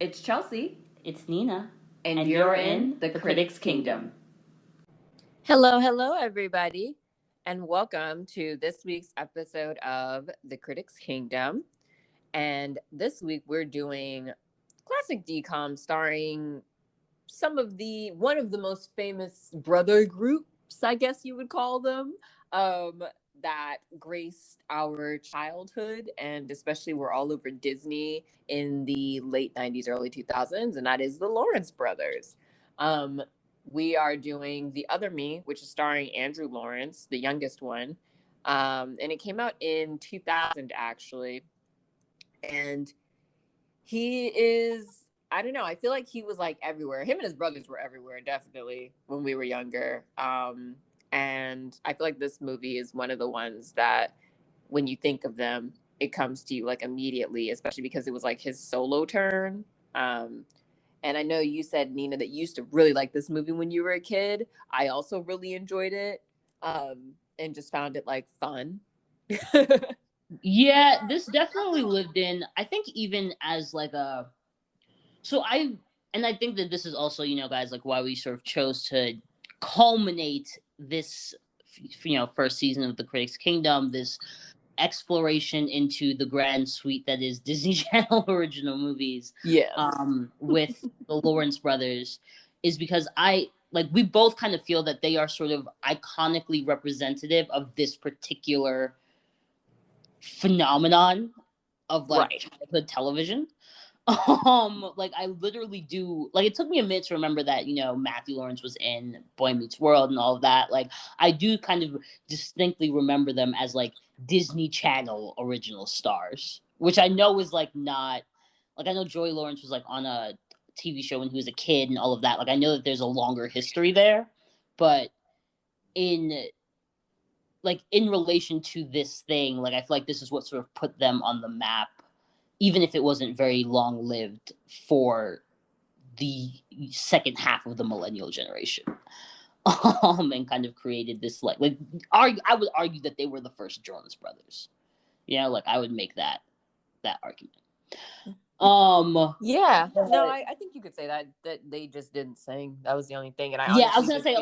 It's Chelsea, It's Nina. and you're in the Critics' Kingdom. Hello, everybody, and welcome to this week's episode of The Critics' Kingdom. And this week we're doing classic DCOM starring one of the most famous brother groups, I guess you would call them, that graced our childhood, and especially were all over Disney in the late 90s, early 2000s, and that is the Lawrence brothers. We are doing The Other Me, which is starring Andrew Lawrence, the youngest one. And it came out in 2000, actually. And he is, I don't know, I feel like he was like everywhere. Him and his brothers were everywhere, definitely, when we were younger. And I feel like this movie is one of the ones that when you think of them, it comes to you like immediately, especially because it was like his solo turn. And I know you said, Nina, that you used to really like this movie when you were a kid. I also really enjoyed it, and just found it like fun. Yeah, this definitely lived in, I think, even as like a. I think that this is also, guys, like why we sort of chose to culminate this, first season of the Critics' Kingdom, this exploration into the grand suite that is Disney Channel original movies. Yes. With the Lawrence brothers, is because we both kind of feel that they are sort of iconically representative of this particular phenomenon of childhood television. I literally do, it took me a minute to remember that, Matthew Lawrence was in Boy Meets World and all of that. I do kind of distinctly remember them as Disney Channel original stars, which I know is not, I know Joey Lawrence was on a TV show when he was a kid and all of that. I know that there's a longer history there, but in relation to this thing, I feel like this is what sort of put them on the map, even if it wasn't very long-lived for the second half of the millennial generation. And kind of created this, I would argue that they were the first Jonas Brothers. I would make that argument. Yeah, no, I think you could say that they just didn't sing. That was the only thing. And I was gonna say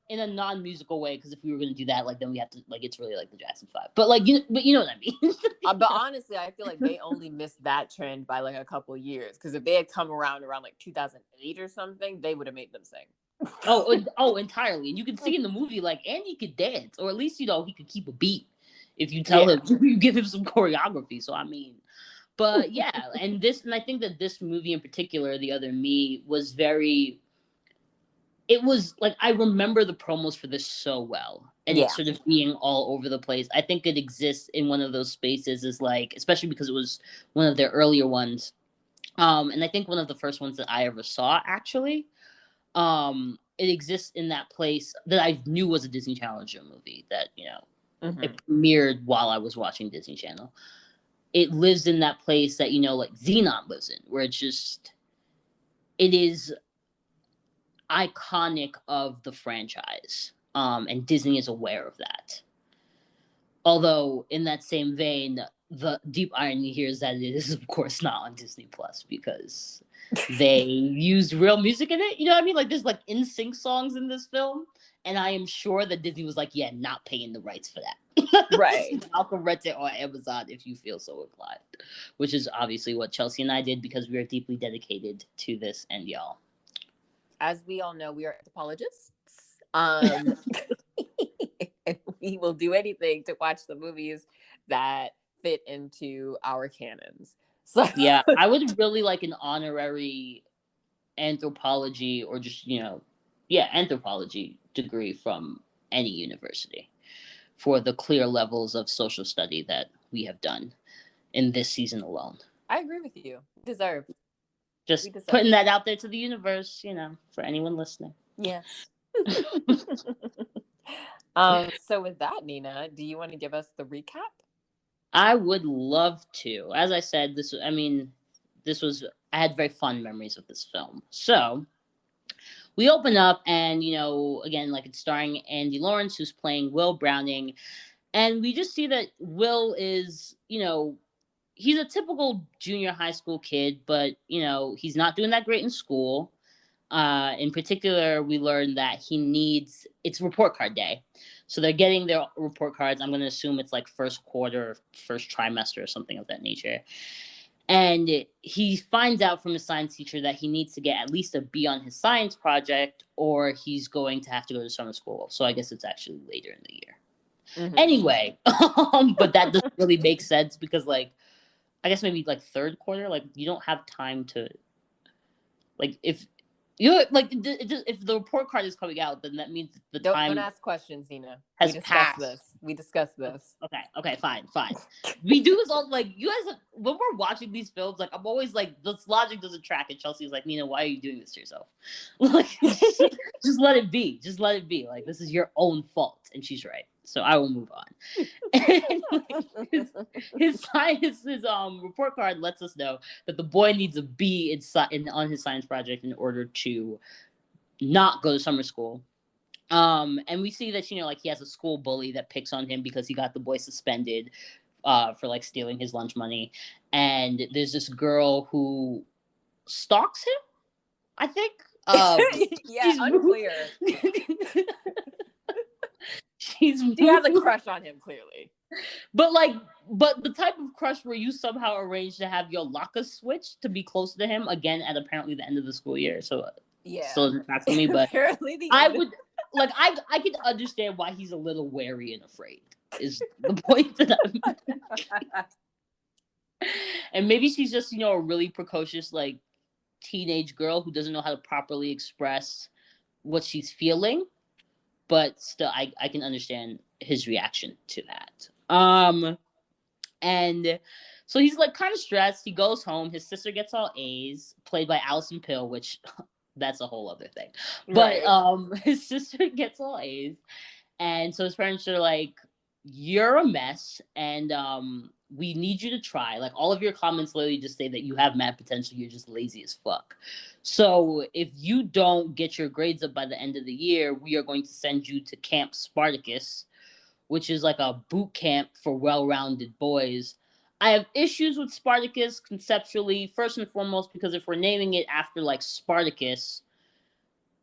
in a non-musical way, because if we were gonna do that, then we have to it's really like the Jackson 5. But you know what I mean. But honestly, I feel like they only missed that trend by a couple years, because if they had come around 2008 or something, they would have made them sing. Oh, entirely. And you can see in the movie Andy could dance, or at least he could keep a beat if you tell him, you give him some choreography. So I mean. But yeah, and I think that this movie in particular, The Other Me, was very. It was I remember the promos for this so well, and it's sort of being all over the place. I think it exists in one of those spaces, is especially because it was one of their earlier ones, and I think one of the first ones that I ever saw actually. It exists in that place that I knew was a Disney Channel movie that it premiered while I was watching Disney Channel. It lives in that place that Xenon lives in, where it is iconic of the franchise, and Disney is aware of that. Although in that same vein, the deep irony here is that it is of course not on Disney Plus, because they used real music in it. You know what I mean? There's NSYNC songs in this film, and I am sure that Disney was not paying the rights for that. Right. I'll rent it on Amazon if you feel so inclined, which is obviously what Chelsea and I did, because we are deeply dedicated to this and y'all. As we all know, we are anthropologists. We will do anything to watch the movies that fit into our canons. So yeah, I would really like an honorary anthropology, or just anthropology degree from any university for the clear levels of social study that we have done in this season alone. I agree with you. Deserved. Just putting that out there to the universe, for anyone listening. Yeah. So with that, Nina, do you want to give us the recap? I would love to. As I said, I had very fun memories of this film. So we open up and, again, it's starring Andy Lawrence, who's playing Will Browning. And we just see that Will is, he's a typical junior high school kid, but you know, he's not doing that great in school. In particular, we learned that it's report card day. So they're getting their report cards. I'm going to assume it's like first quarter, first trimester, or something of that nature. And he finds out from his science teacher that he needs to get at least a B on his science project, or he's going to have to go to summer school. So I guess it's actually later in the year. Mhm. Anyway, but that doesn't really make sense because, like, I guess maybe like third quarter, like you don't have time to, like, if you like if the report card is coming out, then that means the time Don't ask questions, Nina. has We discussed passed. this. We discussed this. Okay, fine. We do this all, like, you guys, when we're watching these films, like, I'm always like, this logic doesn't track, and Chelsea's like, Nina, why are you doing this to yourself? Like, just let it be. Just let it be. Like, this is your own fault, and she's right. So I will move on. And, like, his report card lets us know that the boy needs a B on his science project in order to not go to summer school. And we see that, you know, like, he has a school bully that picks on him because he got the boy suspended for like stealing his lunch money. And there's this girl who stalks him, I think. Yeah, unclear. She has a crush on him, clearly. But the type of crush where you somehow arrange to have your locker switch to be closer to him again at apparently the end of the school year. So yeah, still doesn't track for me, but apparently I would like I can understand why he's a little wary and afraid. Is the point that I'm and maybe she's just, you know, a really precocious, like, teenage girl who doesn't know how to properly express what she's feeling. But still, I can understand his reaction to that. And so he's, like, kind of stressed. He goes home. His sister gets all A's, played by Allison Pill, which that's a whole other thing. But Right. His sister gets all A's, and so his parents are like, "You're a mess, and we need you to try. Like, all of your comments literally just say that you have mad potential. You're just lazy as fuck. So if you don't get your grades up by the end of the year, we are going to send you to Camp Spartacus, which is like a boot camp for well-rounded boys." I have issues with Spartacus conceptually, first and foremost, because if we're naming it after, like, Spartacus,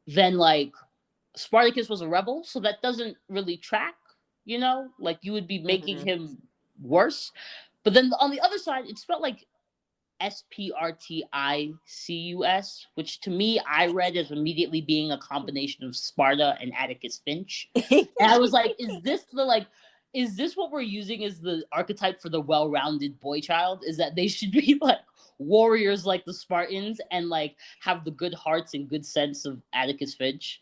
then, like, Spartacus was a rebel, so that doesn't really track, you know? Like, you would be making him worse. But then on the other side, it spelled like Sparticus, which to me I read as immediately being a combination of Sparta and Atticus Finch. And I was like, is this what we're using as the archetype for the well-rounded boy child? Is that they should be like warriors like the Spartans and like have the good hearts and good sense of Atticus Finch?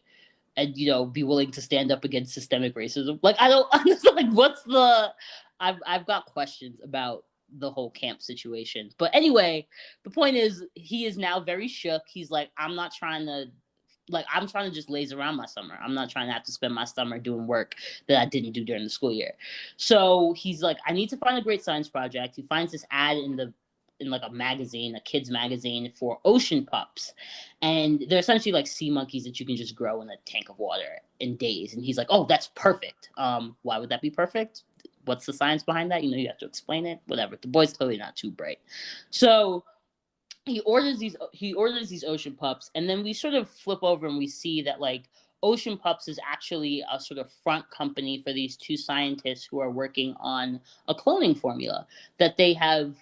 And, you know, be willing to stand up against systemic racism. Like, I don't understand, like, what's the... I've got questions about the whole camp situation. But anyway, the point is, he is now very shook. He's like, I'm trying to just laze around my summer. I'm not trying to have to spend my summer doing work that I didn't do during the school year. So he's like, I need to find a great science project. He finds this ad in like a magazine, a kid's magazine, for ocean pups. And they're essentially like sea monkeys that you can just grow in a tank of water in days. And he's like, oh, that's perfect. Why would that be perfect? What's the science behind that? You know, you have to explain it, whatever. The boy's clearly not too bright. So he orders these ocean pups, and then we sort of flip over and we see that, like, Ocean Pups is actually a sort of front company for these two scientists who are working on a cloning formula that they have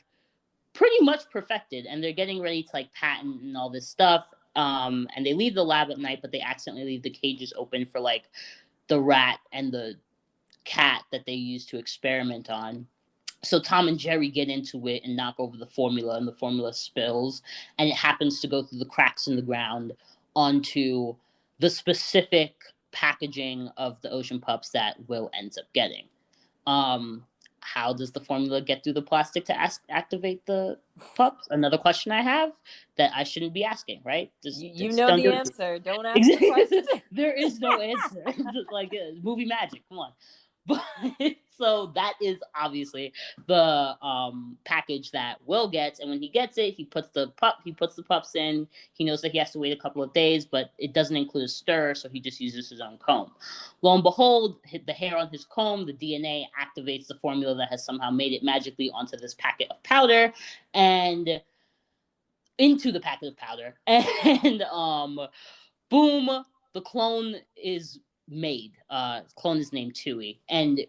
pretty much perfected, and they're getting ready to, like, patent and all this stuff. And they leave the lab at night, but they accidentally leave the cages open for, like, the rat and the cat that they use to experiment on. So Tom and Jerry get into it and knock over the formula, and the formula spills, and it happens to go through the cracks in the ground onto the specific packaging of the Ocean Pups that Will ends up getting. How does the formula get through the plastic to activate the pups? Another question I have that I shouldn't be asking, right? You know the answer. Don't ask the question. There is no answer. It's like movie magic. Come on. But so that is obviously the package that Will gets, and when he gets it, he puts the pups in. He knows that he has to wait a couple of days, but it doesn't include a stir, so he just uses his own comb. Lo and behold, the hair on his comb, the DNA activates the formula that has somehow made it magically onto this packet of powder and into the packet of powder, and boom, the clone is made. Clone is named Tui, and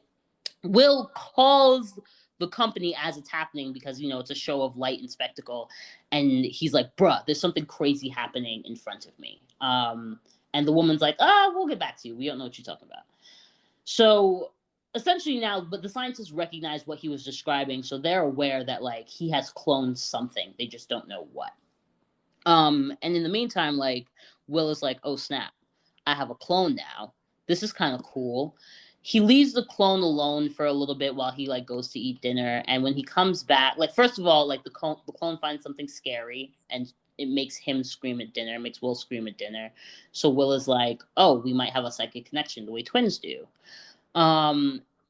Will calls the company as it's happening because it's a show of light and spectacle, and he's like, "Bruh, there's something crazy happening in front of me." And the woman's like, we'll get back to you. We don't know what you're talking about." So essentially now, but the scientists recognize what he was describing, so they're aware that like he has cloned something. They just don't know what. And in the meantime, like Will is like, "Oh snap, I have a clone now. This is kind of cool." He leaves the clone alone for a little bit while he like goes to eat dinner, and when he comes back, like first of all, like the clone finds something scary, and it makes him scream at dinner. It makes Will scream at dinner. So Will is like, "Oh, we might have a psychic connection the way twins do."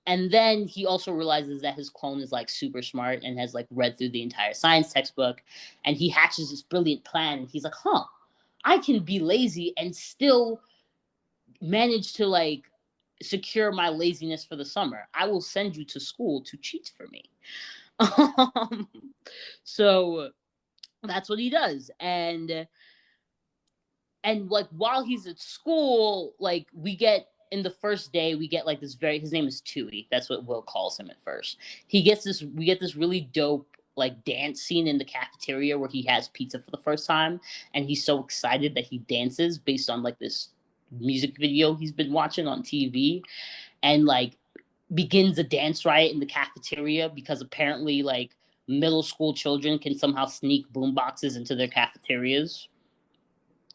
And then he also realizes that his clone is like super smart and has like read through the entire science textbook, and he hatches this brilliant plan. He's like, I can be lazy and still manage to like secure my laziness for the summer. I will send you to school to cheat for me. So that's what he does. And like while he's at school, like we get in the first day, we get like this his name is Tui. That's what Will calls him at first. We get this really dope like dance scene in the cafeteria where he has pizza for the first time, and he's so excited that he dances based on like this music video he's been watching on TV, and like begins a dance riot in the cafeteria because apparently like middle school children can somehow sneak boom boxes into their cafeterias.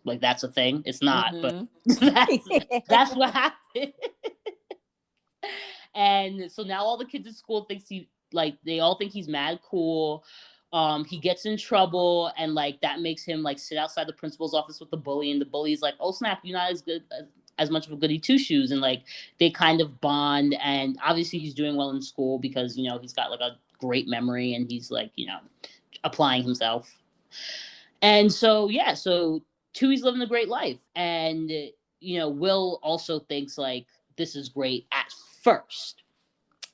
Like that's a thing. It's not, but that's what happened. And so now all the kids at school they all think he's mad cool. He gets in trouble, and like that makes him like sit outside the principal's office with the bully, and the bully's like, "Oh snap, you're not as good as much of a goody two shoes," and like they kind of bond. And obviously he's doing well in school because he's got like a great memory, and he's like applying himself. And so Tui's living a great life, and Will also thinks like this is great at first.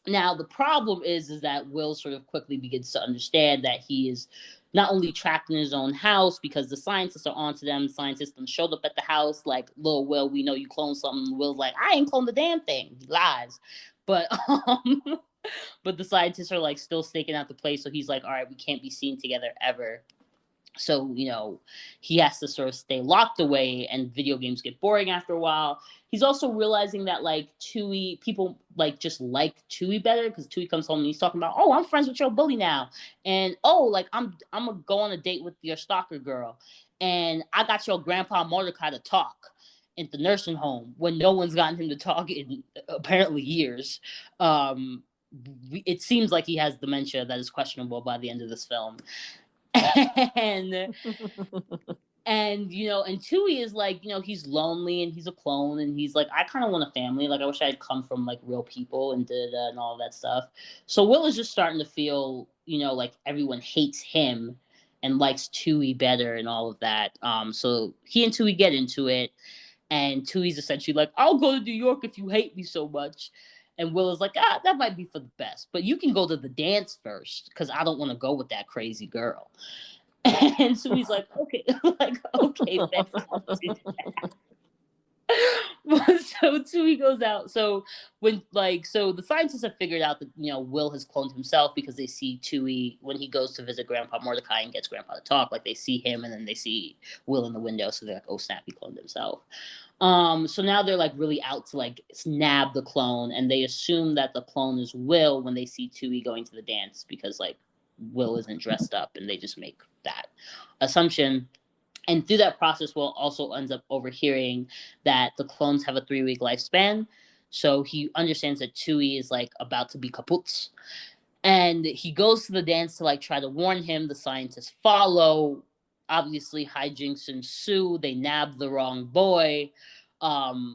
Now the problem is that Will sort of quickly begins to understand that he is not only trapped in his own house because the scientists are onto them. Scientists showed up at the house like, "Little Will, we know you cloned something." Will's like, "I ain't cloned the damn thing." He lies, but but the scientists are like still staking out the place. So he's like, "All right, we can't be seen together ever." So, he has to sort of stay locked away, and video games get boring after a while. He's also realizing that like Tui, people like just like Tui better because Tui comes home and he's talking about, "Oh, I'm friends with your bully now," and "Oh, like I'm gonna go on a date with your stalker girl," and "I got your grandpa Mordecai to talk in the nursing home," when no one's gotten him to talk in apparently years. It seems like he has dementia that is questionable by the end of this film. and and Tui is like, he's lonely and he's a clone, and he's like, "I kind of want a family. Like I wish I had come from like real people and and all that stuff." So Will is just starting to feel, like everyone hates him and likes Tui better and all of that. So he and Tui get into it, and Tui's essentially like, "I'll go to New York if you hate me so much." And Will is like, "That might be for the best, but you can go to the dance first because I don't want to go with that crazy girl." And so he's like, "Okay, okay, so Tui goes out. So the scientists have figured out that Will has cloned himself because they see Tui when he goes to visit Grandpa Mordecai and gets Grandpa to talk. Like they see him and then they see Will in the window, so they're like, "Oh snap, he cloned himself." So now they're like really out to like nab the clone, and they assume that the clone is Will when they see Tui going to the dance because like Will isn't dressed up, and they just make that assumption. And through that process, Will also ends up overhearing that the clones have a 3-week lifespan. So he understands that Tui is like about to be kaput. And he goes to the dance to like try to warn him. The scientists follow. Obviously, hijinks ensue. They nab the wrong boy.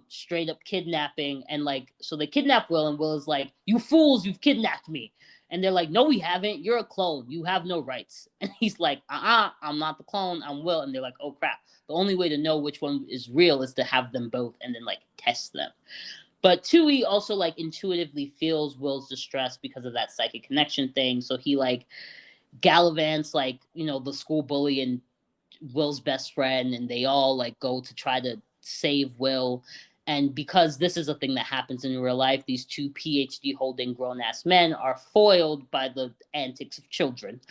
straight up kidnapping, and like, so they kidnap Will, and Will is like, "You fools, you've kidnapped me." And they're like, "No, we haven't. You're a clone. You have no rights." And he's like, I'm not the clone. I'm Will." And they're like, "Oh crap. The only way to know which one is real is to have them both and then like test them." But Tui also like intuitively feels Will's distress because of that psychic connection thing. So he like gallivants like, the school bully and Will's best friend, and they all like go to try to save Will. And because this is a thing that happens in real life, these two PhD holding grown ass men are foiled by the antics of children.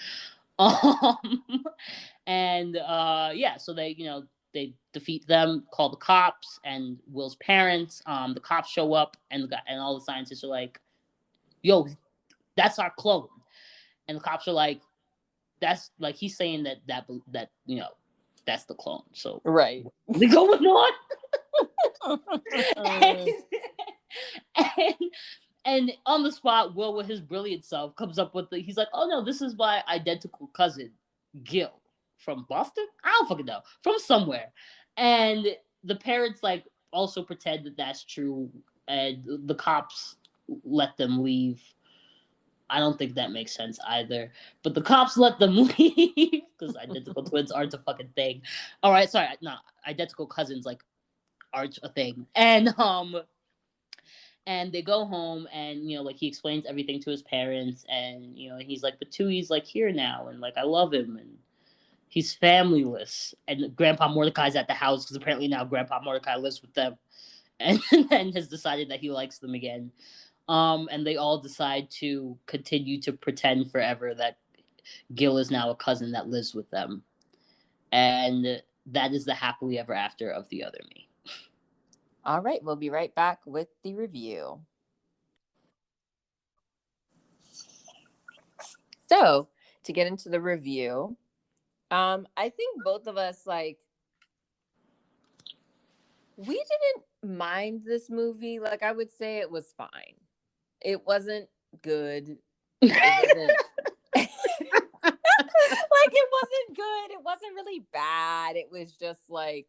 Um, and yeah, so they defeat them, call the cops and Will's parents. The cops show up, and all the scientists are like, "Yo, that's our clone." And the cops are like, "That's like he's saying that that's the clone." So Right. they going on. and, and on the spot, Will, with his brilliant self, comes up with he's like, "Oh no, this is my identical cousin, Gil, from Boston. I don't fucking know, from somewhere." And the parents like also pretend that that's true, and the cops let them leave. I don't think that makes sense either. But the cops let them leave because identical twins aren't a fucking thing. All right, sorry, no, identical cousins like aren't a thing. And they go home, and like he explains everything to his parents, and he's like, "But Tui's like here now, and like I love him, and he's familyless." And Grandpa Mordecai's at the house because apparently now Grandpa Mordecai lives with them, and has decided that he likes them again. And they all decide to continue to pretend forever that Gil is now a cousin that lives with them, and that is the happily ever after of The Other Me. All right, we'll be right back with the review. So, to get into the review, I think both of us we didn't mind this movie. Like, I would say it was fine. It wasn't good. It wasn't it wasn't good. It wasn't really bad. It was just like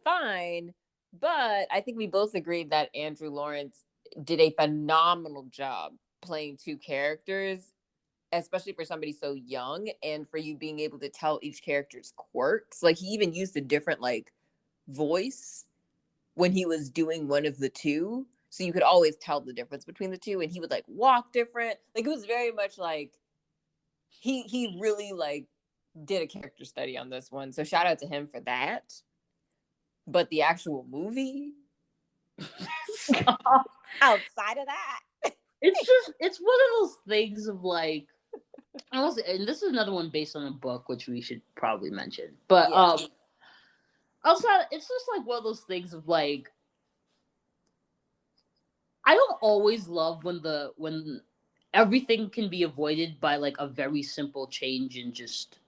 fine. But I think we both agreed that Andrew Lawrence did a phenomenal job playing two characters, especially for somebody so young, and for you being able to tell each character's quirks. Like, he even used a different voice when he was doing one of the two, so you could always tell the difference between the two. And he would walk different. Like, it was very much he really did a character study on this one. So shout out to him for that. But the actual movie, outside of that, it's one of those things of honestly, and this is another one based on a book, which we should probably mention. But yeah. outside, it's just one of those things of I don't always love when everything can be avoided by a very simple change in just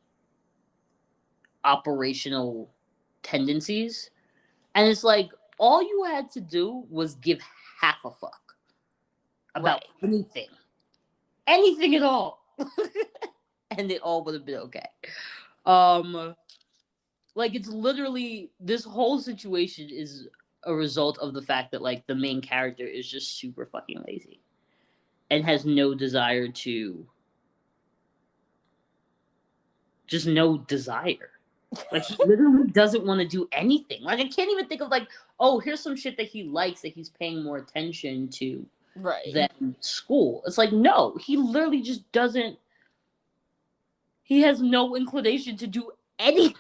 operational tendencies. And it's all you had to do was give half a fuck about anything at all. And it all would have been okay. It's literally, this whole situation is a result of the fact that the main character is just super fucking lazy and has no desire to, just no desire. He literally doesn't want to do anything. I can't even think of oh, here's some shit that he likes that he's paying more attention to than school. It's no, he literally just doesn't. He has no inclination to do anything.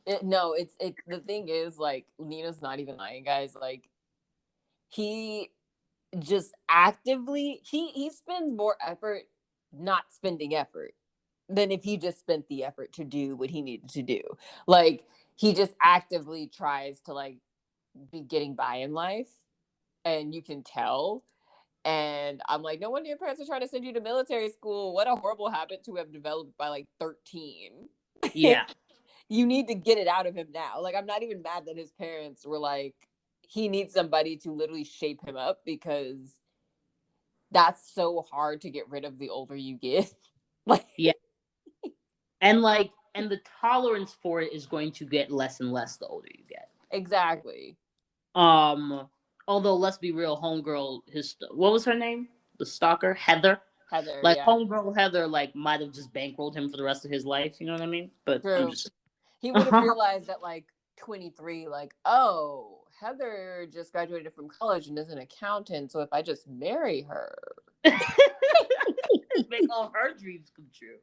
The thing is, Nina's not even lying, guys. He just actively he spends more effort not spending effort than if he just spent the effort to do what he needed to do. He just actively tries to be getting by in life, and you can tell. And I'm no wonder your parents are trying to send you to military school. What a horrible habit to have developed by 13. Yeah. You need to get it out of him now. I'm not even mad that his parents were he needs somebody to literally shape him up, because that's so hard to get rid of the older you get. Yeah. And and the tolerance for it is going to get less and less the older you get. Exactly. Although let's be real, homegirl, what was her name? The stalker, Heather. Heather, Like yeah. homegirl Heather, like might have just bankrolled him for the rest of his life. You know what I mean? But I'm True. just He would have realized at like 23, like, oh, Heather just graduated from college and is an accountant. So if I just marry her, make all her dreams come true.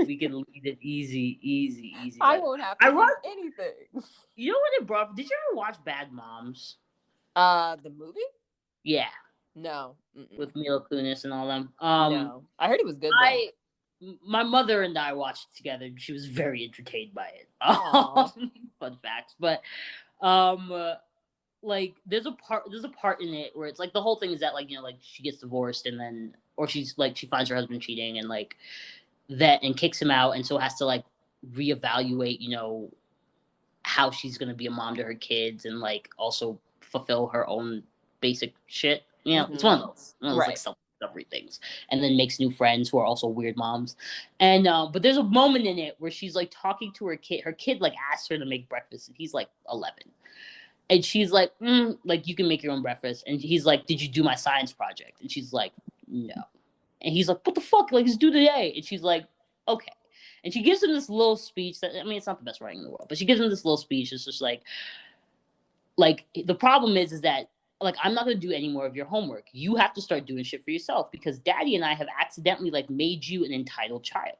We can lead it easy. I won't have to do anything. You know what it brought? Did you ever watch Bad Moms? The movie? Yeah, No. with Mila Kunis and all them. No, I heard it was good. My mother and I watched it together. And she was very entertained by it. Fun facts, but like there's a part in it where it's like the whole thing is that like like she gets divorced and then or she's like she finds her husband cheating and like that and kicks him out and so has to like reevaluate how she's gonna be a mom to her kids and like also fulfill her own basic shit. It's one of those like self-discovery things, and then makes new friends who are also weird moms. And but there's a moment in it where she's like talking to her kid. Her kid like asks her to make breakfast, and he's like 11, and she's like, like you can make your own breakfast. And he's like, did you do my science project? And she's like, no. And he's like, what the fuck? Like it's due today. And she's like, okay. And she gives him this little speech that, I mean, it's not the best writing in the world, but she gives him this little speech. It's just like the problem is that like, I'm not going to do any more of your homework. You have to start doing shit for yourself because daddy and I have accidentally like made you an entitled child.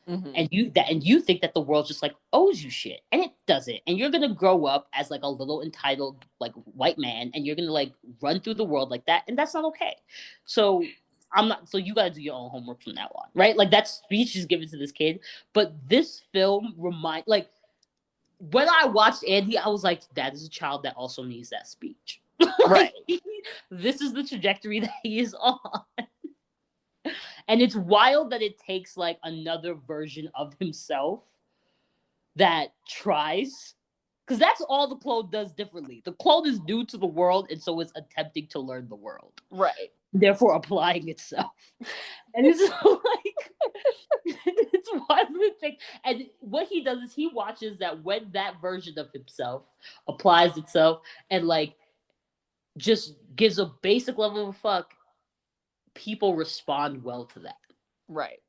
And you think that the world just like owes you shit, and it doesn't. And you're going to grow up as like a little entitled like white man, and you're going to like run through the world like that. And that's not okay. So so you got to do your own homework from now on, right? Like that speech is given to this kid. But this film like when I watched Andy, I was like, that is a child that also needs that speech. Right. This is the trajectory that he is on. And it's wild that it takes like another version of himself that tries. Because that's all the clone does differently. The clone is new to the world, and so it's attempting to learn the world. Right. Therefore applying itself. And it's like it's wild to think. And what he does is he watches that when that version of himself applies itself and like just gives a basic level of fuck, people respond well to that. Right.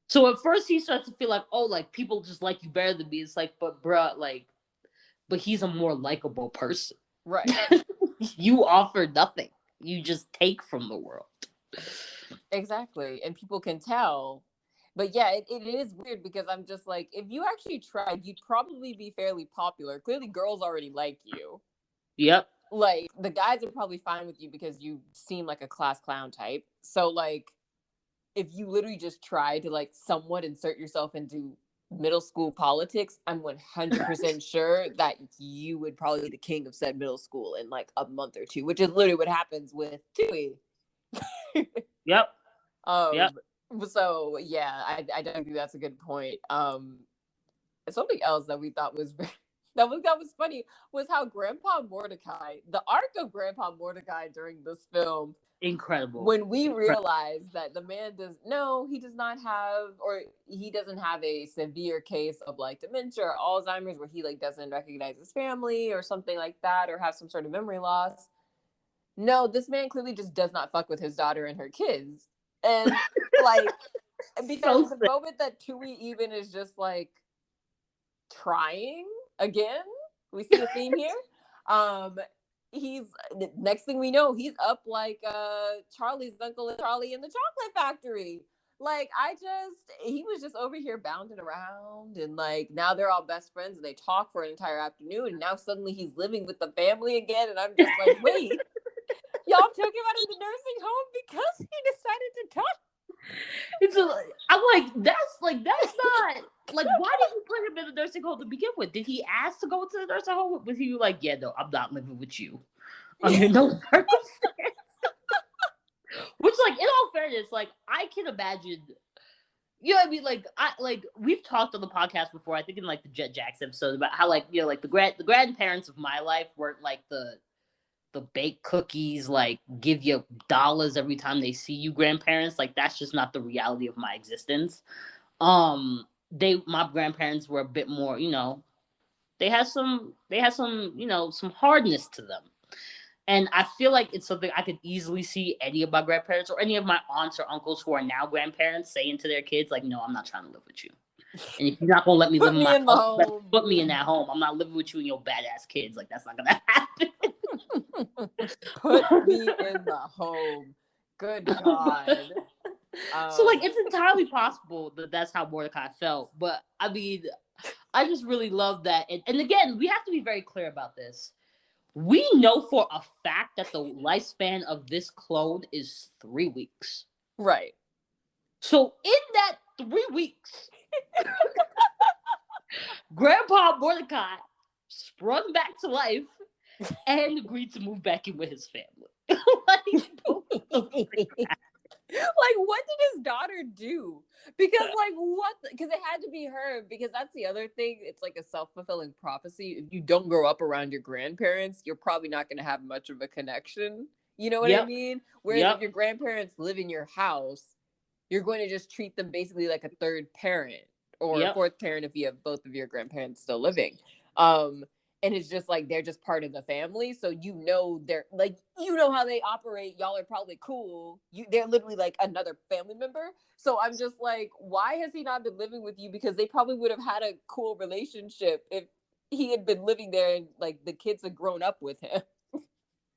So at first he starts to feel like, oh, like people just like you better than me. It's like, but bruh, like, but he's a more likable person. Right. You offer nothing. You just take from the world. Exactly. And people can tell. But yeah, it is weird because I'm just like, if you actually tried, you'd probably be fairly popular. Clearly girls already like you. Yep. Like the guys are probably fine with you because you seem like a class clown type. So like if you literally just try to like somewhat insert yourself into middle school politics, I'm 100% sure that you would probably be the king of said middle school in like a month or two, which is literally what happens with Tui. Yep. Yep. So yeah, I don't think that's a good point. Something else that we thought was that was funny was how Grandpa Mordecai, the arc of Grandpa Mordecai during this film, incredible. When we realized that the man does not have, or he doesn't have a severe case of like dementia or Alzheimer's where he like doesn't recognize his family or something like that, or have some sort of memory loss. No, this man clearly just does not fuck with his daughter and her kids. And like, because the moment that Tui even is just like trying again, we see a theme here. He's next thing we know, he's up like Charlie's Uncle and Charlie in the Chocolate Factory. Like he was just over here bounding around, and like now they're all best friends and they talk for an entire afternoon, and now suddenly he's living with the family again, and I'm just like, wait, y'all took him out of the nursing home because he decided to talk. I'm like, that's not like, why did you put him in the nursing home to begin with? Did he ask to go to the nursing home? Was he like, yeah, no, I'm not living with you under no circumstance? Which, like, in all fairness, like, I can imagine, you know what I mean? Like, we've talked on the podcast before, I think in like the Jet Jackson episode, about how like, you know, like the grandparents of my life weren't like the baked cookies, like give you dollars every time they see you grandparents. Like that's just not the reality of my existence. My grandparents were a bit more, you know, they had some, some hardness to them. And I feel like it's something I could easily see any of my grandparents or any of my aunts or uncles who are now grandparents saying to their kids, like, no, I'm not trying to live with you. And if you're not gonna let me live in my home, put me in that home. I'm not living with you and your badass kids. Like, that's not gonna happen. Put me in the home. Good God. So, like, it's entirely possible that that's how Mordecai felt. But, I mean, I just really love that. And again, we have to be very clear about this. We know for a fact that the lifespan of this clone is 3 weeks. Right. So, in that 3 weeks, Grandpa Mordecai sprung back to life and agreed to move back in with his family. Like, what did his daughter do? Because, like, what? Because it had to be her. Because that's the other thing. It's like a self-fulfilling prophecy. If you don't grow up around your grandparents, you're probably not going to have much of a connection. You know what I mean? Whereas if your grandparents live in your house, you're going to just treat them basically like a third parent or a fourth parent if you have both of your grandparents still living. And it's just like they're just part of the family, so they're like, how they operate. Y'all are probably cool. They're literally like another family member. So I'm just like, why has he not been living with you? Because they probably would have had a cool relationship if he had been living there and like the kids had grown up with him.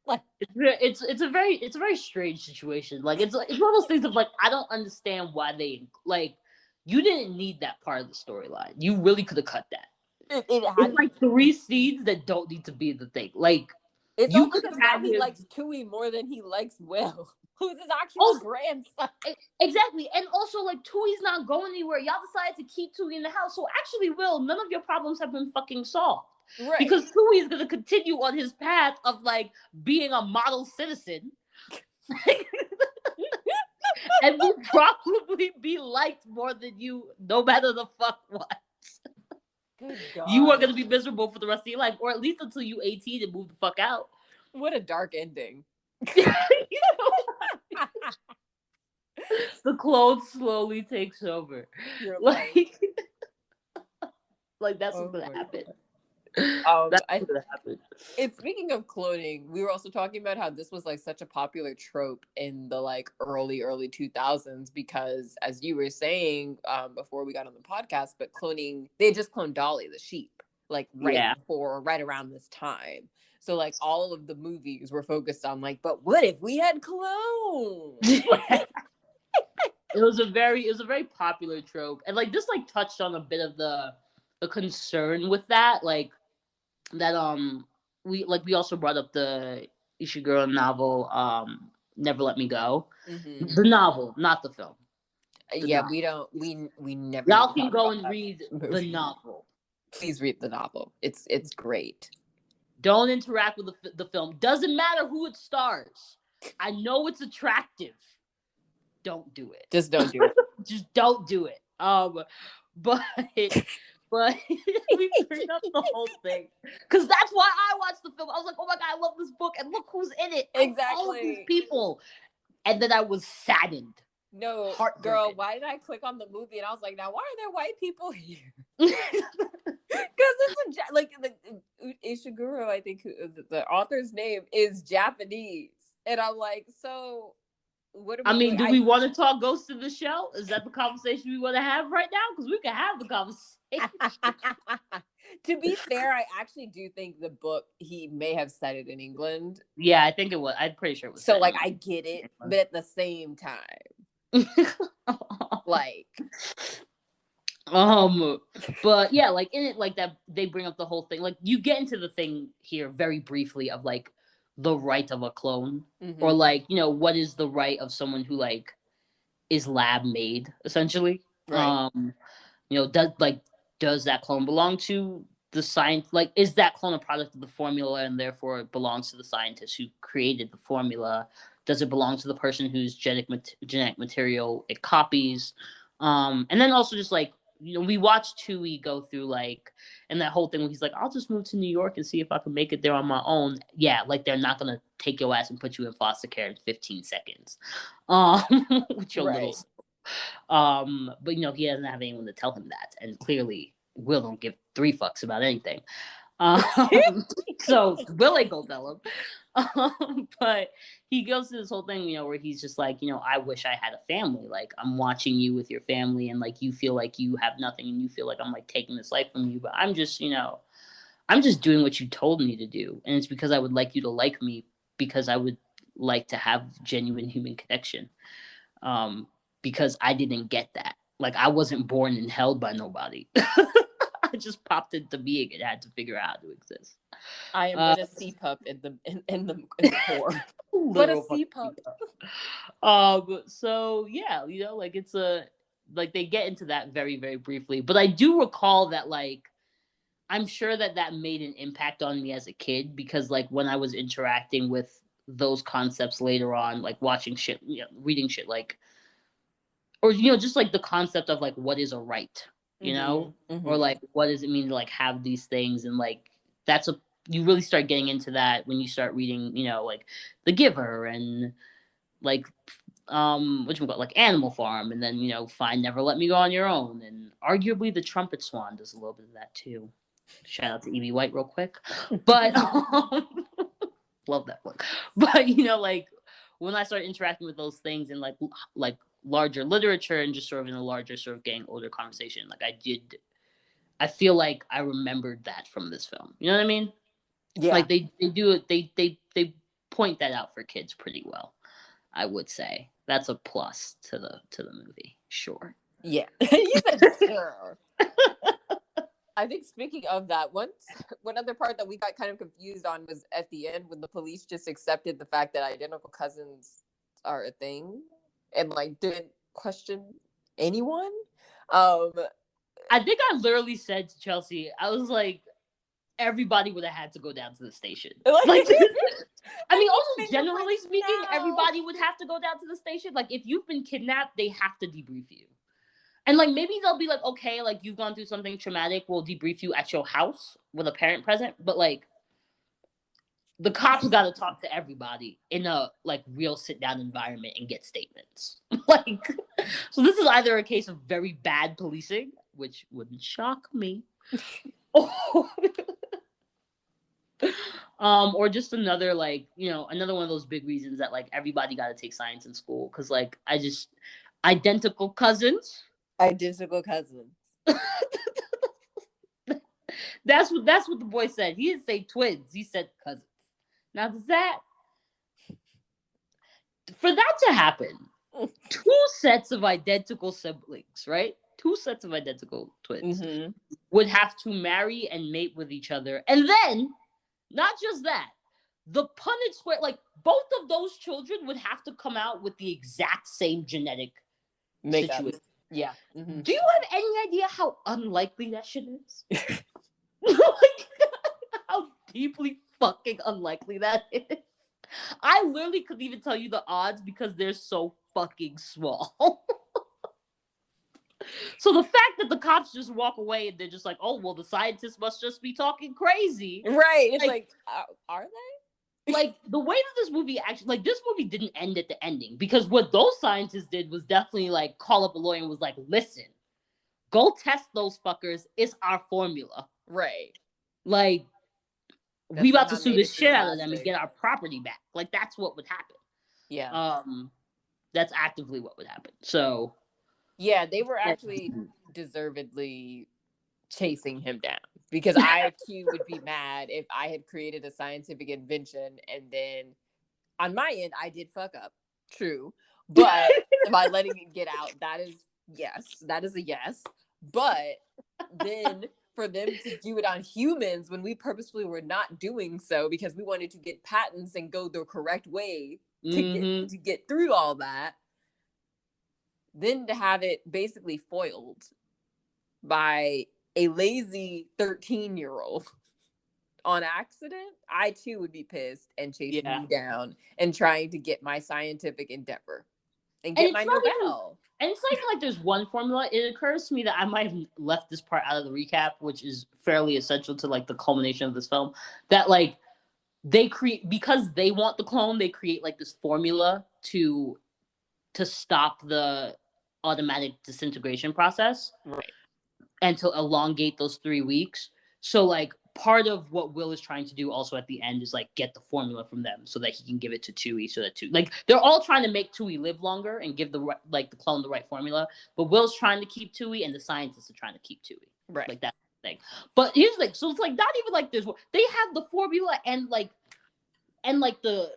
Like, it's a very strange situation. Like, it's one of those things of like, I don't understand why they like. You didn't need that part of the storyline. You really could have cut that. It's like 3 seeds that don't need to be the thing. Like, it's you could have. He likes Tui more than he likes Will, who's his actual grandson. Exactly, and also like Tui's not going anywhere. Y'all decided to keep Tui in the house, so actually, Will, none of your problems have been fucking solved. Right. Because Tui is gonna continue on his path of like being a model citizen. And will probably be liked more than you, no matter the fuck what. You are going to be miserable for the rest of your life, or at least until you 18 and move the fuck out. What a dark ending. The clone slowly takes over. Like that's what's going to happen. That's what's going to happen. And speaking of cloning, we were also talking about how this was like such a popular trope in the like early 2000s because, as you were saying before we got on the podcast, but cloning, they just cloned Dolly the sheep like right around this time. So like all of the movies were focused on like, but what if we had clones? It was a very popular trope, and like this like touched on a bit of the concern with that, like that we also brought up the Ishiguro novel Never Let Me Go. Mm-hmm. The novel, not the film. Novel. We never. Y'all can go and read the novel. Please read the novel. It's great. Don't interact with the film. Doesn't matter who it stars. I know it's attractive. Don't do it. Just don't do it. Just don't do it. But we bring up the whole thing because that's why I watched the film. I was like, oh my god, I love this book, and look who's in it. Exactly. All of these people, and then I was saddened. No, girl, why did I click on the movie and I was like, now why are there white people here? Because it's like the Ishiguro, I think the author's name is Japanese, and I'm like, so. What I mean, do we want to talk Ghost in the Shell? Is that the conversation we want to have right now? Because we can have the conversation. To be fair, I actually do think the book, he may have said it in England. Yeah, I think it was. I'm pretty sure it was. So, like, I get it, but at the same time, like, but yeah, like in it, like that, they bring up the whole thing. Like, you get into the thing here very briefly of like the right of a clone, or like, what is the right of someone who like is lab made essentially. Right. Does that clone belong to the science? Like, is that clone a product of the formula and therefore it belongs to the scientist who created the formula? Does it belong to the person whose genetic material it copies? And then also just like, we watched Tui go through like, and that whole thing where he's like, I'll just move to New York and see if I can make it there on my own. Yeah, like they're not gonna take your ass and put you in foster care in 15 seconds. With your little. But he doesn't have anyone to tell him that, and clearly Will don't give 3 fucks about anything. Um, so Will ain't gonna tell him. But he goes to this whole thing, where he's just like, I wish I had a family. Like, I'm watching you with your family, and like you feel like you have nothing, and you feel like I'm like taking this life from you. But I'm just, I'm just doing what you told me to do, and it's because I would like you to like me, because I would like to have genuine human connection. Because I didn't get that. Like, I wasn't born and held by nobody. I just popped into being and had to figure out how to exist. I am but a sea pup in the core. But a sea pup. So yeah, like it's like they get into that very, very briefly. But I do recall that, like, I'm sure that made an impact on me as a kid, because like when I was interacting with those concepts later on, like watching shit, reading shit, like, or just like the concept of like what is a right, or like what does it mean to like have these things, and like you really start getting into that when you start reading, like The Giver, and like like Animal Farm, and then Find Never Let Me Go on Your Own, and arguably The Trumpet Swan does a little bit of that too. Shout out to Evie White real quick. But love that book. But like when I started interacting with those things and like larger literature, and just sort of in a larger sort of getting older conversation, like I feel like I remembered that from this film. You know what I mean? Yeah. Like they do it, they point that out for kids pretty well, I would say. That's a plus to the movie. Sure. Yeah. You said sure. I think speaking of that, one other part that we got kind of confused on was at the end when the police just accepted the fact that identical cousins are a thing and like didn't question anyone. I think I literally said to Chelsea, I was like, everybody would have had to go down to the station. Like, I mean, also generally speaking, everybody would have to go down to the station. Like, if you've been kidnapped, they have to debrief you. And like maybe they'll be like, okay, like you've gone through something traumatic, we'll debrief you at your house with a parent present. But like the cops got to talk to everybody in a like real sit down environment and get statements. Like, so this is either a case of very bad policing, which wouldn't shock me, or just another like another one of those big reasons that like everybody got to take science in school, because like identical cousins. Identical cousins. That's what the boy said. He didn't say twins. He said cousins. Now, for that to happen, 2 sets of identical siblings, right? 2 sets of identical twins would have to marry and mate with each other. And then, not just that, the Punnett square, like both of those children would have to come out with the exact same genetic situation. Yeah. Do you have any idea how unlikely that shit is? Like, how deeply fucking unlikely that is. I literally couldn't even tell you the odds because they're so fucking small. So the fact that the cops just walk away and they're just like, oh, well, the scientists must just be talking crazy. Right. It's like are they? Like, the way that this movie actually, like, this movie didn't end at the ending, because what those scientists did was definitely, like, call up a lawyer and was like, listen, go test those fuckers. It's our formula. Right. Like, we about to sue the shit out of them and get our property back. Like, that's what would happen. Yeah. That's actively what would happen. So. Yeah, they were actually deservedly chasing him down, because I too would be mad if I had created a scientific invention and then on my end I did fuck up. True. But by letting it get out, that is a yes. But then for them to do it on humans when we purposefully were not doing so because we wanted to get patents and go the correct way to get through all that, then to have it basically foiled by a lazy 13-year-old on accident, I too would be pissed and chasing you down and trying to get my scientific endeavor and get my Nobel. And it's not even like there's one formula. It occurs to me that I might have left this part out of the recap, which is fairly essential to like the culmination of this film. That like they create, because they want the clone, they create like this formula to stop the automatic disintegration process. Right. and to elongate those 3 weeks. So like part of what Will is trying to do also at the end is like get the formula from them so that he can give it to Tui, so that like they're all trying to make Tui live longer and give the clone the right formula, but Will's trying to keep Tui and the scientists are trying to keep Tui. Right. Like that thing. But here's like, so it's like not even like there's, they have the formula and like the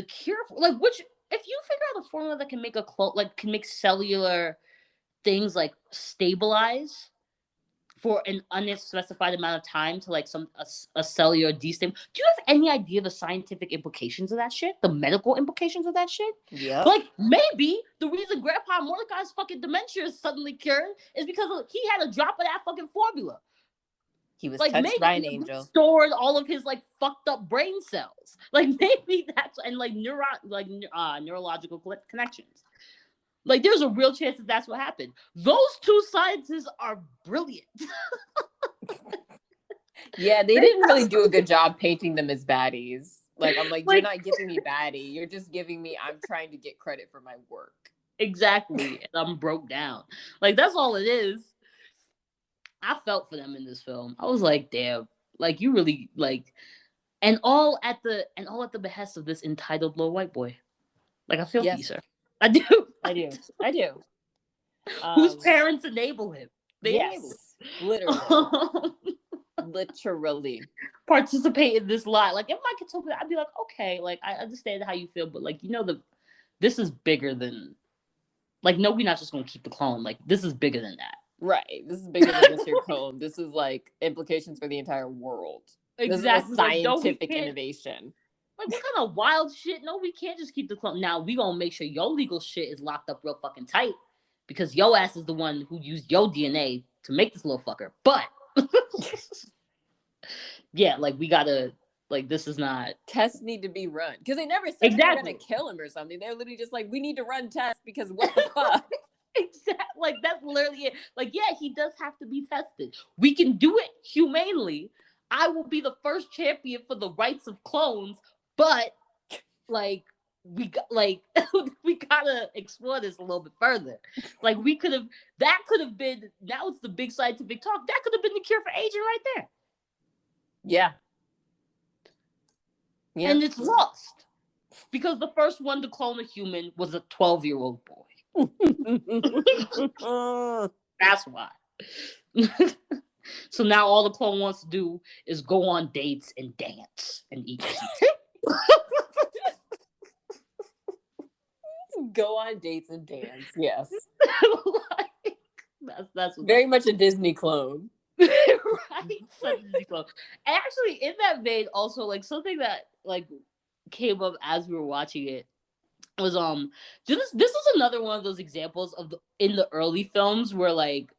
cure for, like, which if you figure out a formula that can make a clone, like can make cellular things like stabilize for an unspecified amount of time to like a cellular destim. Do you have any idea the scientific implications of that shit? The medical implications of that shit? Yeah. Like maybe the reason Grandpa Mordecai's fucking dementia is suddenly cured is because he had a drop of that fucking formula. He was Like touched maybe by an he angel. stored all of his like fucked up brain cells. Like maybe that's, and like neurological connections. Like there's a real chance that that's what happened. Those two scientists are brilliant. Yeah, they didn't really do a good job painting them as baddies. Like I'm like, you're not giving me baddie. You're just giving me, I'm trying to get credit for my work. Exactly. And I'm broke down. Like that's all it is. I felt for them in this film. I was like, damn, like you really like, and all at the behest of this entitled little white boy. Like I feel for you, sir. I do. Whose parents enable him. They enable him. Literally. Literally. Participate in this lie. Like if I could talk, I'd be like, okay, like I understand how you feel, but like this is bigger than, like, no, we're not just gonna keep the clone. Like this is bigger than that. Right. This is bigger than just your clone. This is like implications for the entire world. Exactly. This is a scientific innovation. Like what kind of wild shit? No, we can't just keep the clone. Now we gonna make sure your legal shit is locked up real fucking tight because your ass is the one who used your DNA to make this little fucker. But yeah, like we gotta, like this is not, tests need to be run because they never said they're gonna kill him or something. They're literally just like, we need to run tests because what the fuck. Exactly. Like that's literally it. Like yeah, he does have to be tested. We can do it humanely. I will be the first champion for the rights of clones, but like we gotta explore this a little bit further. Like that could have been, now it's the big scientific talk. That could have been the cure for aging right there. Yeah. And it's lost because the first one to clone a human was a 12-year-old boy. That's why. So now all the clone wants to do is go on dates and dance and eat pizza. Go on dates and dance. Yes. Like, that's very much a Disney clone. Right? Such a Disney clone. And actually in that vein also, like something that like came up as we were watching it was this is another one of those examples of in the early films where like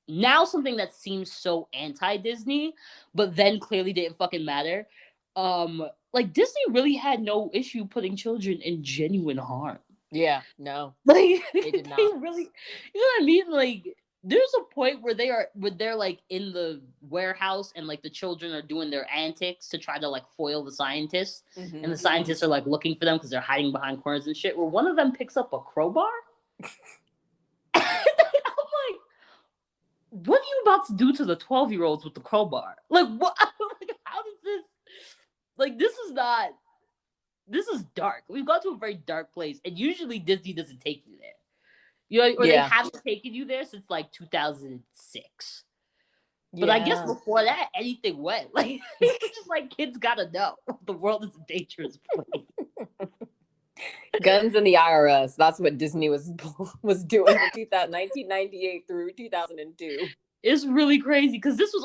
now something that seems so anti-Disney but then clearly didn't fucking matter. Like Disney really had no issue putting children in genuine harm. Yeah, no. Like they did not. They really, you know what I mean? Like there's a point where they're like in the warehouse and like the children are doing their antics to try to like foil the scientists, and the scientists are like looking for them because they're hiding behind corners and shit, where one of them picks up a crowbar. I'm like, what are you about to do to the 12-year-olds with the crowbar? Like what? Like, how does this, like this is dark. We've gone to a very dark place, and usually Disney doesn't take you there. You know, or they haven't taken you there since like 2006. But I guess before that, anything went. Like it's just like kids gotta know the world is a dangerous place. Guns and the IRS. That's what Disney was doing from 1998 through 2002. It's really crazy because this is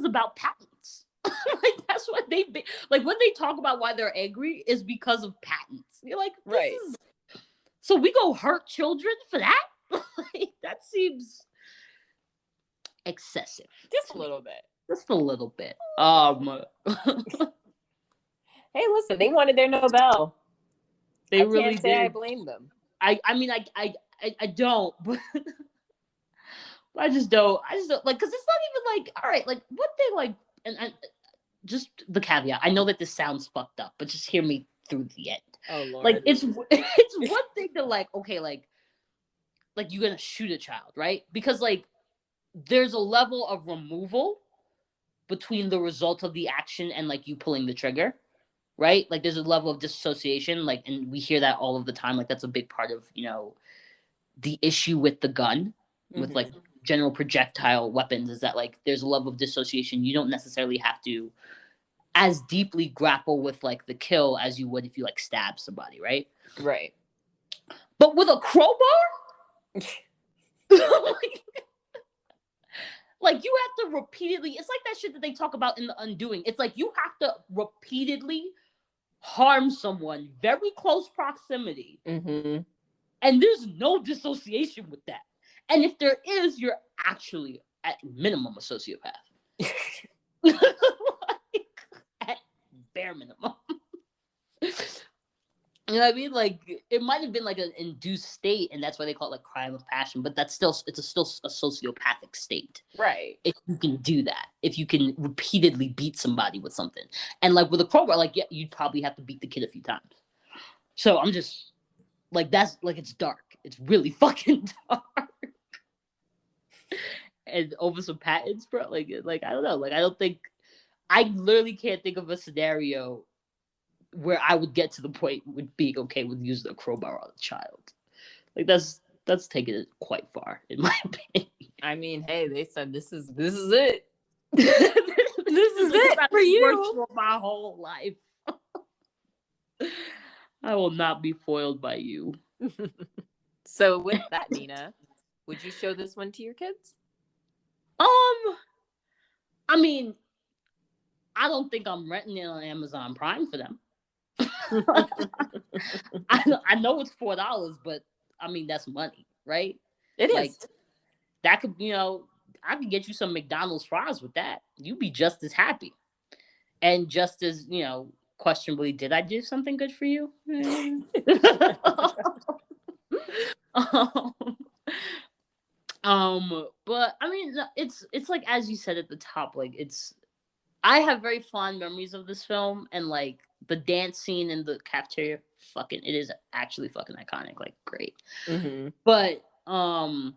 about patents. Like that's what they like when they talk about why they're angry is because of patents. You're like, right. So we go hurt children for that? Like, that seems excessive. Just a little bit. Just a little bit. Hey, listen, they wanted their Nobel. They really can't say did. I blame them. I mean I don't, but I just don't like, because it's not even like, all right, like what they like, and just the caveat. I know that this sounds fucked up, but just hear me through the end. Oh Lord. Like it's one thing to like, okay, like you're gonna shoot a child, right? Because like there's a level of removal between the result of the action and like you pulling the trigger, right? Like there's a level of dissociation, like, and we hear that all of the time. Like that's a big part of, you know, the issue with the gun, with like general projectile weapons, is that like there's a level of dissociation. You don't necessarily have to as deeply grapple with like the kill as you would if you like stab somebody, right? Right. But with a crowbar, like you have to repeatedly, it's like that shit that they talk about in The Undoing. It's like you have to repeatedly harm someone, very close proximity, Mm-hmm. and there's no dissociation with that. And if there is, you're actually at minimum a sociopath. Like, at bare minimum. You know what I mean? Like it might have been like an induced state, and that's why they call it like crime of passion. But that's still still a sociopathic state. Right. If you can do that, if you can repeatedly beat somebody with something, and like with a crowbar, like yeah, you'd probably have to beat the kid a few times. So I'm just like that's like it's dark. It's really fucking dark. And over some patents, bro. Like I don't know. Like I don't think I literally can't think of a scenario where I would get to the point with being okay with using a crowbar on a child. Like that's taking it quite far, in my opinion. I mean, hey, they said this is it. This is it for you. For my whole life. I will not be foiled by you. So with that, Nina, would you show this one to your kids? I mean, I don't think I'm renting it on Amazon Prime for them. I know it's $4, but I mean that's money, right? It like, is. That could, you know, I could get you some McDonald's fries with that. You'd be just as happy, and just as, you know, questionably, did I do something good for you? But I mean, it's like as you said at the top, like I have very fond memories of this film, and like the dance scene in the cafeteria, fucking, it is actually fucking iconic, like great. Mm-hmm. But I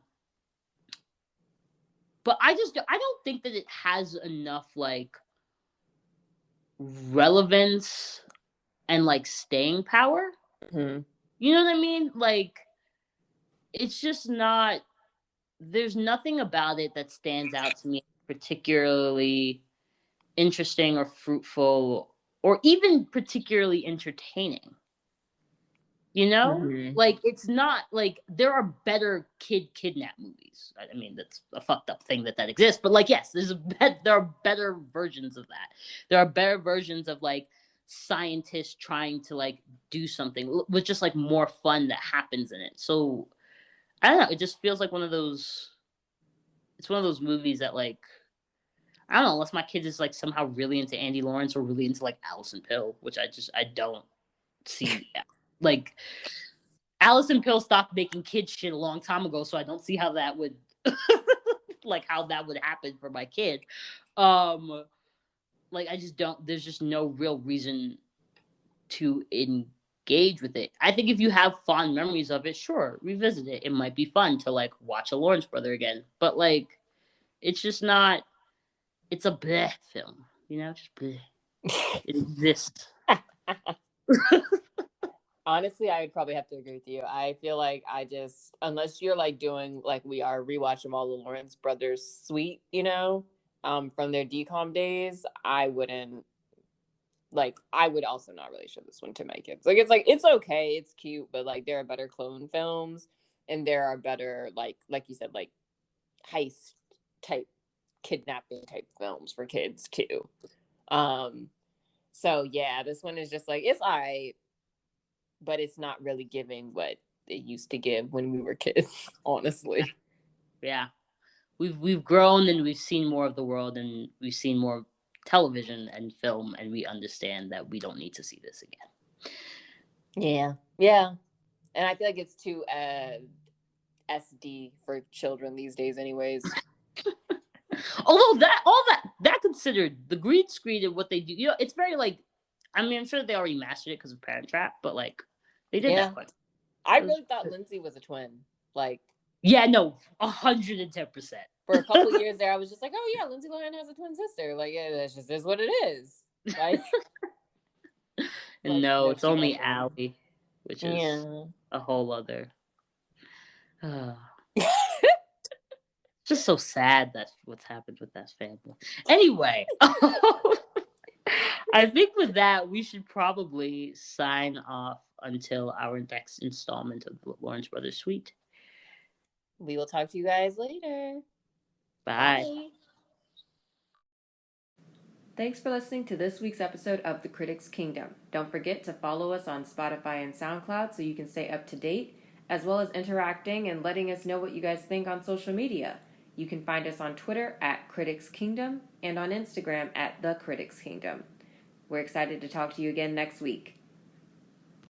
don't think that it has enough like relevance and like staying power. Mm-hmm. You know what I mean? Like it's just not. There's nothing about it that stands out to me particularly interesting or fruitful or even particularly entertaining. You know? Mm-hmm. Like it's not like there are better kid kidnap movies. I mean, that's a fucked up thing that exists, but like yes, there are better versions of that. There are better versions of like scientists trying to like do something with just like more fun that happens in it. So I don't know, it just feels like one of those movies that like I don't know, unless my kid is like somehow really into Andy Lawrence or really into like Alison Pill, which I don't see. Like Alison Pill stopped making kid shit a long time ago, so I don't see how that would like how that would happen for my kid. Like I just don't. There's just no real reason to engage with it. I think if you have fond memories of it, sure, revisit it. It might be fun to like watch a Lawrence brother again, but like it's just not. It's a bleh film, you know, just bleh. It exists. Honestly, I would probably have to agree with you. I feel like unless you're like doing like we are rewatching all the Lawrence brothers suite, you know, from their DCOM days, I would also not really show this one to my kids. Like it's okay, it's cute, but like there are better clone films, and there are better like you said, like heist type, kidnapping type films for kids too. So yeah, this one is just like it's alright, but it's not really giving what it used to give when we were kids, honestly. Yeah. We've grown and we've seen more of the world and we've seen more television and film, and we understand that we don't need to see this again. Yeah. And I feel like it's too SD for children these days anyways. Although that considered, the green screen and what they do, you know, it's very like, I mean, I'm sure they already mastered it because of Parent Trap, but like they did that I really thought Lindsay was a twin. Like, yeah, no, 110%. For a couple years there, I was just like, oh yeah, Lindsay Lohan has a twin sister. Like, yeah, that's just is what it is. Like, No, it's she only doesn't. Allie, which is Yeah. a whole other. Just so sad that's what's happened with that family. Anyway, I think with that we should probably sign off until our next installment of the Lawrence Brothers Suite. We will talk to you guys later. Bye. Bye. Thanks for listening to this week's episode of The Critics Kingdom. Don't forget to follow us on Spotify and SoundCloud so you can stay up to date, as well as interacting and letting us know what you guys think on social media. You can find us on Twitter at Critics Kingdom and on Instagram at The Critics Kingdom. We're excited to talk to you again next week.